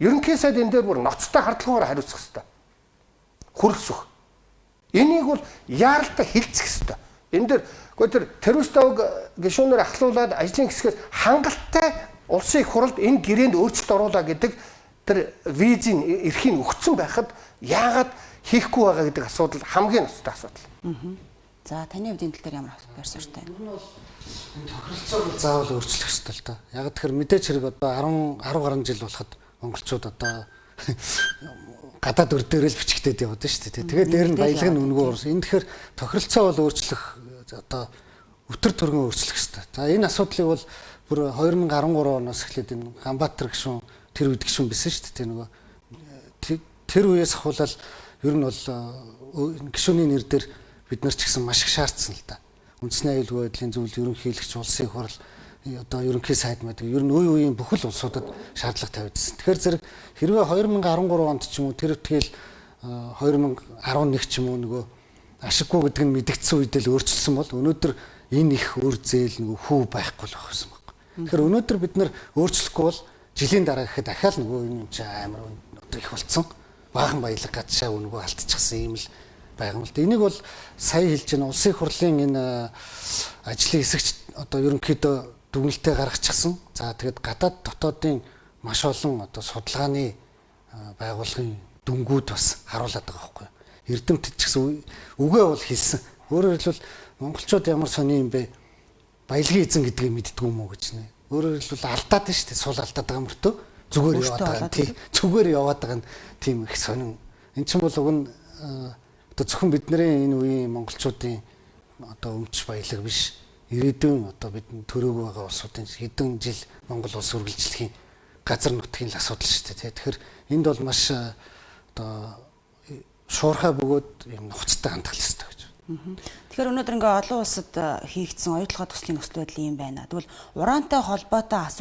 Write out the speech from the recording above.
ерөнхий сайд энэ дээр бүр ноцтой хардлагаар хариуцах хэрэгтэй. Хүрэлцэх. Энийг бол яаралтай хилцэх хэрэгтэй. Энэ дээр тэр террористов гишүүнээр ахлуулаад ажлын хэсгээс хангалттай улсын их хурлд энэ гэрээнд өөрчлөлт оруулаа гэдэг тэр визийн эрхийг өгсөн байхад яагаад хийхгүй байгаа гэдэг асуудал хамгийн ноцтой асуудал. За таны хувьд энэ тал дээр ямар байр суурьтай байна? Энэ бол энэ тохиролцоог заавал өөрчлөх хэрэгтэй л да. Яг тэгэхээр мэдээч хэрэг одоо 10 гаруй жил болоход монголчууд одоо гадаад өр дээрээ л бичгтээд яваад шүү дээ. Тэгээд дээр нь баялаг нь өнгөө уурс. Энэ тэгэхээр тохиролцоо бол өөрчлөх одоо өтөр төргөн өөрчлөх хэрэгтэй. За энэ асуудлыг бол бүр 2013 оноос эхлээд энэ Ганбаатар гишүүн тэр үед гишүүн байсан шүү дээ. Нөгөө тэр үеэс ахуулаад ер нь бол гишүүний нэр дээр бид нар ч гэсэн маш их шаардсан л да. Үндэсний аюулгүй байдлын зөвлөл ерөнхийлөгч улсын хурал одоо ерөнхий сайд мэдэг ер нь үе үеийн бүхэл улсуудад шаардлага тавьдсан. Тэгэхээр зэрэг хэрвээ 2013 онд ч юм уу тэр тэгэл 2011 ч юм уу нөгөө ашиггүй гэдэг нь мэдэгдсэн үед л өөрчилсөн бол өнөөдөр энэ их үр зээл нөгөө хүү байхгүй л байсан баг. Тэгэхээр өнөөдөр бид нар өөрчлөхгүй бол жилийн дараа гэхэд дахиад нөгөө юм чи амар одоо их болцсон. Баахан баялаг гадшаа өнгөө алдчихсан юм л байгаа юм л. Энийг бол сая хэлж байна улсын хурлын энэ ажлын хэсэгч одоо ерөнхийдөө дүгнэлтээ гаргачихсан. За тэгэд гадаад дотоодын маш олон одоо судалгааны байгууллагын дүнгууд бас харуулдаг байгаа байхгүй. Эрдэмтэд ч гэсэн үгээ бол хэлсэн. Өөрөөр хэлбэл монголчууд ямар сони юм бэ? Баялагын эзэн гэдгийг мэддэггүй юм уу гэж нэ. Өөрөөр хэлбэл алдаад нь шүү дээ. Сул алдаад байгаа мөртөө зүгээр яваад байгаа. Тийм. Зүгээр яваад байгаа нь тийм их сонин. Эн чинь бол уг нь одоо зөвхөн бидний энэ үеийн монголчуудын одоо өмч баялаг биш. Ирээдүйн одоо бидний төрөөг байгаа улсуудын хэдэн жил Монгол улс үргэлжлэхийн газар нутгийн л асуудал шүү дээ. Тэгэхээр энд бол маш одоо шуурхай бөгөөд юм нухацтай хандах хэрэгтэй гэж. Тэгэхээр өнөөдөр ингээ олон улсад хийгдсэн оюутлогоо төслийн нөхцөл байдал юм байна. Тэгвэл ураантай холбоотой